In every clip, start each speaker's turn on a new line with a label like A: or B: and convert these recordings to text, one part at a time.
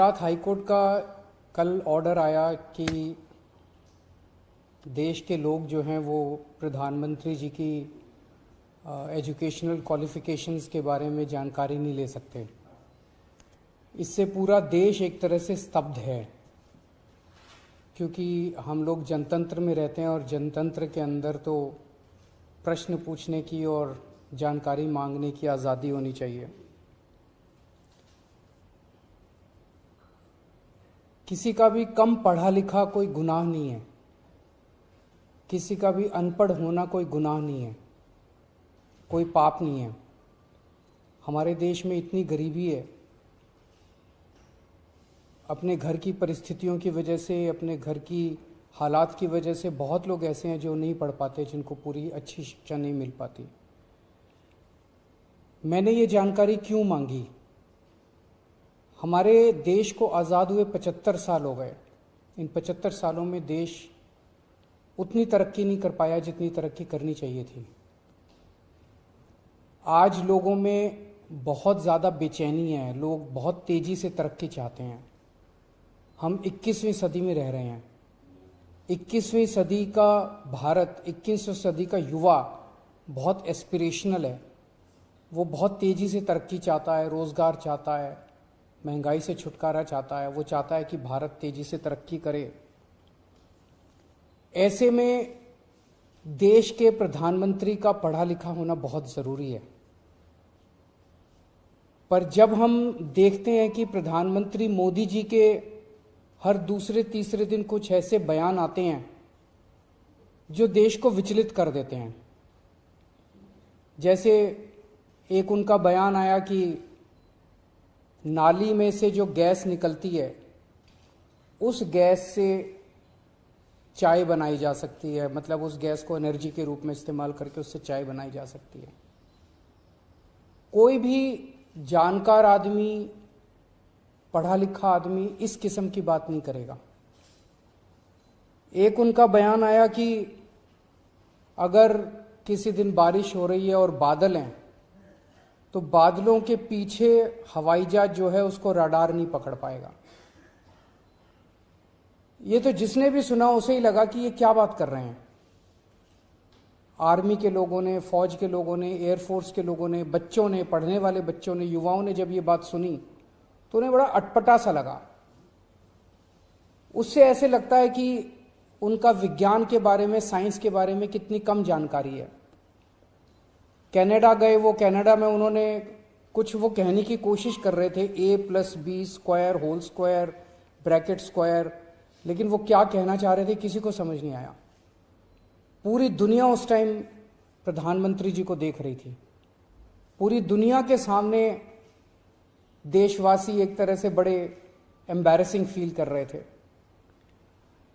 A: Gujarat high court का कल order आया कि देश के लोग जो हैं वो प्रधानमंत्री जी की एजुकेशनल क्वालिफ़िकेशंस के बारे में जानकारी नहीं ले सकते। इससे पूरा देश एक तरह से स्तब्ध है, क्योंकि हम लोग जनतंत्र में रहते हैं और जनतंत्र के अंदर तो प्रश्न पूछने की और जानकारी मांगने की आज़ादी होनी चाहिए। किसी का भी कम पढ़ा लिखा कोई गुनाह नहीं है, किसी का भी अनपढ़ होना कोई गुनाह नहीं है, कोई पाप नहीं है। हमारे देश में इतनी गरीबी है, अपने घर की परिस्थितियों की वजह से, अपने घर की हालात की वजह से बहुत लोग ऐसे हैं जो नहीं पढ़ पाते, जिनको पूरी अच्छी शिक्षा नहीं मिल पाती। मैंने ये जानकारी क्यों मांगी? हमारे देश को आज़ाद हुए 75 साल हो गए। इन 75 सालों में देश उतनी तरक्की नहीं कर पाया जितनी तरक्की करनी चाहिए थी। आज लोगों में बहुत ज़्यादा बेचैनी है, लोग बहुत तेज़ी से तरक्की चाहते हैं। हम 21वीं सदी में रह रहे हैं। 21वीं सदी का भारत, 21वीं सदी का युवा बहुत एस्पिरेशनल है। वो बहुत तेज़ी से तरक्की चाहता है, रोज़गार चाहता है, महंगाई से छुटकारा चाहता है। वो चाहता है कि भारत तेज़ी से तरक्की करे। ऐसे में देश के प्रधानमंत्री का पढ़ा लिखा होना बहुत ज़रूरी है। पर जब हम देखते हैं कि प्रधानमंत्री मोदी जी के हर दूसरे तीसरे दिन कुछ ऐसे बयान आते हैं जो देश को विचलित कर देते हैं। जैसे एक उनका बयान आया कि नाली में से जो गैस निकलती है, उस गैस से चाय बनाई जा सकती है, मतलब उस गैस को एनर्जी के रूप में इस्तेमाल करके उससे चाय बनाई जा सकती है। कोई भी जानकार आदमी, पढ़ा लिखा आदमी इस किस्म की बात नहीं करेगा। एक उनका बयान आया कि अगर किसी दिन बारिश हो रही है और बादल हैं, तो बादलों के पीछे हवाई जहाज जो है उसको रडार नहीं पकड़ पाएगा। ये तो जिसने भी सुना उसे ही लगा कि ये क्या बात कर रहे हैं। आर्मी के लोगों ने, फौज के लोगों ने, एयरफोर्स के लोगों ने, बच्चों ने, पढ़ने वाले बच्चों ने, युवाओं ने जब ये बात सुनी तो उन्हें बड़ा अटपटा सा लगा। उससे ऐसे लगता है कि उनका विज्ञान के बारे में, साइंस के बारे में कितनी कम जानकारी है। कनाडा गए, वो कनाडा में उन्होंने कुछ वो कहने की कोशिश कर रहे थे, a+b² whole square bracket square, लेकिन वो क्या कहना चाह रहे थे किसी को समझ नहीं आया। पूरी दुनिया उस टाइम प्रधानमंत्री जी को देख रही थी। पूरी दुनिया के सामने देशवासी एक तरह से बड़े एम्बैरेसिंग फील कर रहे थे।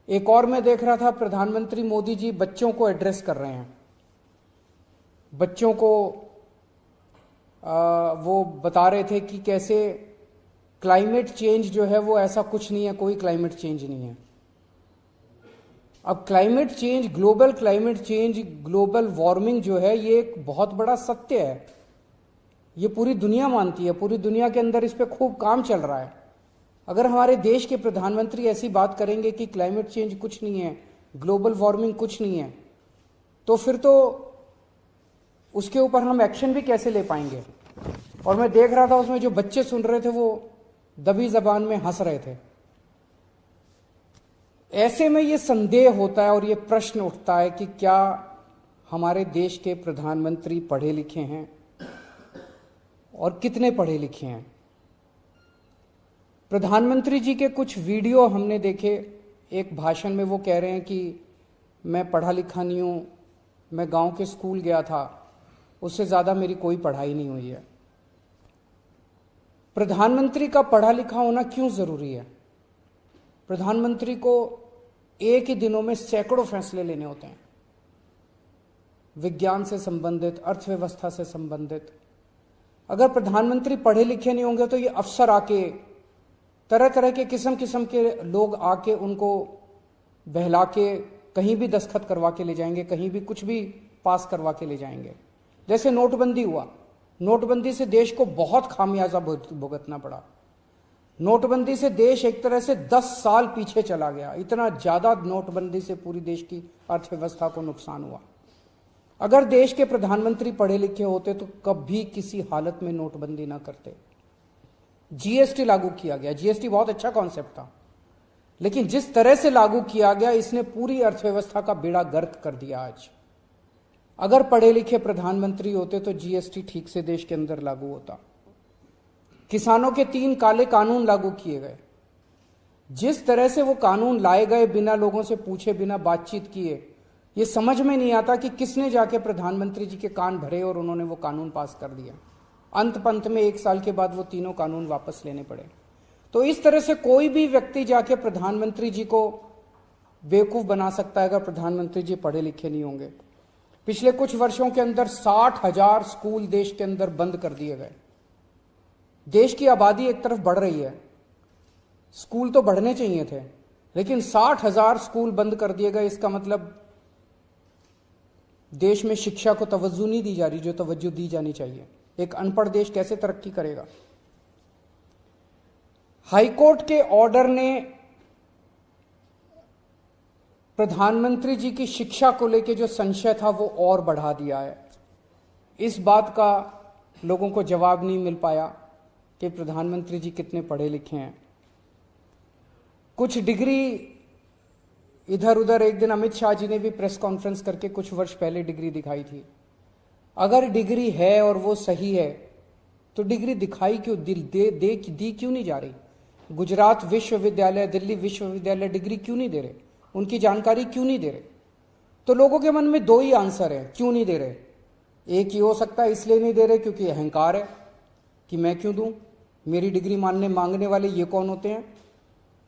A: एक और मैं देख रहा था, प्रधानमंत्री मोदी जी बच्चों को एड्रेस कर रहे हैं। बच्चों को वो बता रहे थे कि कैसे क्लाइमेट चेंज जो है वो ऐसा कुछ नहीं है, कोई क्लाइमेट चेंज नहीं है। अब climate change, global climate change, global warming जो है ये एक बहुत बड़ा सत्य है। ये पूरी दुनिया मानती है, पूरी दुनिया के अंदर इस पे खूब काम चल रहा है। अगर हमारे देश के प्रधानमंत्री ऐसी बात करेंगे कि क्लाइमेट चेंज कुछ नहीं है, ग्लोबल वार्मिंग कुछ नहीं है, तो फिर तो उसके ऊपर हम एक्शन भी कैसे ले पाएंगे। और मैं देख रहा था उसमें जो बच्चे सुन रहे थे वो दबी जबान में हंस रहे थे। ऐसे में ये संदेह होता है और ये प्रश्न उठता है कि क्या हमारे देश के प्रधानमंत्री पढ़े लिखे हैं और कितने पढ़े लिखे हैं। प्रधानमंत्री जी के कुछ वीडियो हमने देखे। एक भाषण में वो कह रहे हैं कि मैं पढ़ा लिखा नहीं हूं, मैं गांव के स्कूल गया था, उससे ज़्यादा मेरी कोई पढ़ाई नहीं हुई है। प्रधानमंत्री का पढ़ा लिखा होना क्यों ज़रूरी है? प्रधानमंत्री को एक ही दिनों में सैकड़ों फैसले लेने होते हैं, विज्ञान से संबंधित, अर्थव्यवस्था से संबंधित। अगर प्रधानमंत्री पढ़े लिखे नहीं होंगे तो ये अफसर आके, तरह तरह के किस्म किस्म के लोग आके उनको बहला के कहीं भी दस्तखत करवा के ले जाएंगे, कहीं भी कुछ भी पास करवा के ले जाएंगे। जैसे नोटबंदी हुआ, नोटबंदी से देश को बहुत खामियाजा भुगतना पड़ा। नोटबंदी से देश एक तरह से 10 साल पीछे चला गया। इतना ज्यादा नोटबंदी से पूरी देश की अर्थव्यवस्था को नुकसान हुआ। अगर देश के प्रधानमंत्री पढ़े लिखे होते तो कभी किसी हालत में नोटबंदी ना करते। जीएसटी लागू किया गया, जीएसटी बहुत अच्छा कॉन्सेप्ट था, लेकिन जिस तरह से लागू किया गया इसने पूरी अर्थव्यवस्था का बेड़ा गर्क कर दिया। आज अगर पढ़े लिखे प्रधानमंत्री होते तो जीएसटी ठीक से देश के अंदर लागू होता। किसानों के 3 काले कानून लागू किए गए। जिस तरह से वो कानून लाए गए, बिना लोगों से पूछे, बिना बातचीत किए, ये समझ में नहीं आता कि किसने जाके प्रधानमंत्री जी के कान भरे और उन्होंने वो कानून पास कर दिया। अंत पंत में 1 साल के बाद वो तीनों कानून वापस लेने पड़े। तो इस तरह से कोई भी व्यक्ति जाके प्रधानमंत्री जी को बेवकूफ बना सकता है अगर प्रधानमंत्री जी पढ़े लिखे नहीं होंगे। पिछले कुछ वर्षों के अंदर 60,000 स्कूल देश के अंदर बंद कर दिए गए। देश की आबादी एक तरफ बढ़ रही है, स्कूल तो बढ़ने चाहिए थे, लेकिन 60,000 स्कूल बंद कर दिए गए। इसका मतलब देश में शिक्षा को तवज्जो नहीं दी जा रही जो तवज्जो दी जानी चाहिए। एक अनपढ़ देश कैसे तरक्की करेगा? हाईकोर्ट के ऑर्डर ने प्रधानमंत्री जी की शिक्षा को लेकर जो संशय था वो और बढ़ा दिया है। इस बात का लोगों को जवाब नहीं मिल पाया कि प्रधानमंत्री जी कितने पढ़े लिखे हैं। कुछ डिग्री इधर उधर, एक दिन अमित शाह जी ने भी प्रेस कॉन्फ्रेंस करके कुछ वर्ष पहले डिग्री दिखाई थी। अगर डिग्री है और वो सही है तो डिग्री दिखाई क्यों, दी क्यों नहीं जा रही? गुजरात विश्वविद्यालय, दिल्ली विश्वविद्यालय डिग्री क्यों नहीं दे रहे? उनकी जानकारी क्यों नहीं दे रहे? तो लोगों के मन में 2 ही आंसर है क्यों नहीं दे रहे। एक ही हो सकता है इसलिए नहीं दे रहे क्योंकि अहंकार है कि मैं क्यों दूं, मेरी डिग्री मांगने वाले ये कौन होते हैं,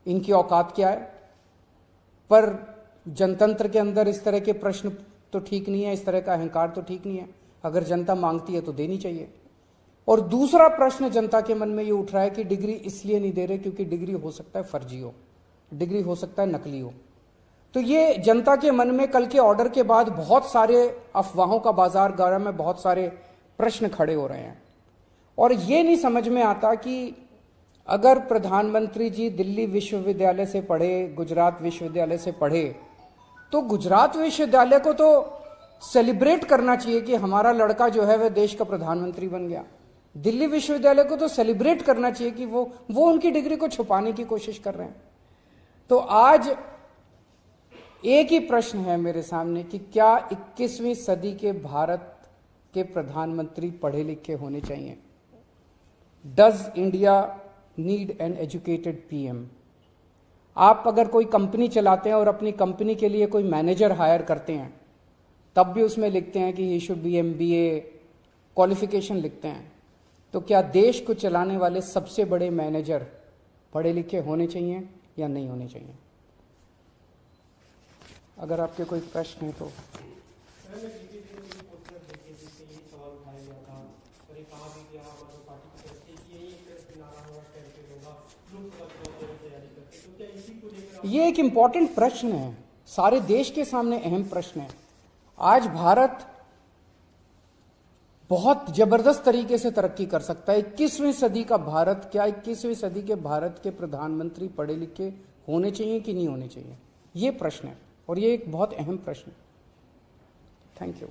A: इनकी औकात क्या है। पर जनतंत्र के अंदर इस तरह के प्रश्न तो ठीक नहीं है, इस तरह का अहंकार तो ठीक नहीं है। अगर जनता मांगती है तो देनी चाहिए। और दूसरा प्रश्न जनता के मन में ये उठ रहा है कि डिग्री इसलिए नहीं दे रहे क्योंकि डिग्री हो सकता है फर्जी हो, डिग्री हो सकता है नकली हो। तो ये जनता के मन में कल के ऑर्डर के बाद बहुत सारे अफवाहों का बाजार गर्म में, बहुत सारे प्रश्न खड़े हो रहे हैं। और ये नहीं समझ में आता कि अगर प्रधानमंत्री जी दिल्ली विश्वविद्यालय से पढ़े, गुजरात विश्वविद्यालय से पढ़े, तो गुजरात विश्वविद्यालय को तो सेलिब्रेट करना चाहिए कि हमारा लड़का जो है वह देश का प्रधानमंत्री बन गया। दिल्ली विश्वविद्यालय को तो सेलिब्रेट करना चाहिए कि वो उनकी डिग्री को छुपाने की कोशिश कर रहे हैं। तो आज एक ही प्रश्न है मेरे सामने कि क्या 21वीं सदी के भारत के प्रधानमंत्री पढ़े लिखे होने चाहिए? Does India need an educated PM? आप अगर कोई कंपनी चलाते हैं और अपनी कंपनी के लिए कोई मैनेजर हायर करते हैं, तब भी उसमें लिखते हैं कि he should be MBA qualification लिखते हैं। तो क्या देश को चलाने वाले सबसे बड़े मैनेजर पढ़े लिखे होने चाहिए या नहीं होने चाहिए? अगर आपके कोई प्रश्न है तो। ये एक इंपॉर्टेंट प्रश्न है, सारे देश के सामने अहम प्रश्न है। आज भारत बहुत जबरदस्त तरीके से तरक्की कर सकता है। 21वीं सदी का भारत, क्या 21वीं सदी के भारत के प्रधानमंत्री पढ़े लिखे होने चाहिए कि नहीं होने चाहिए, ये प्रश्न है और ये एक बहुत अहम प्रश्न है। Thank you.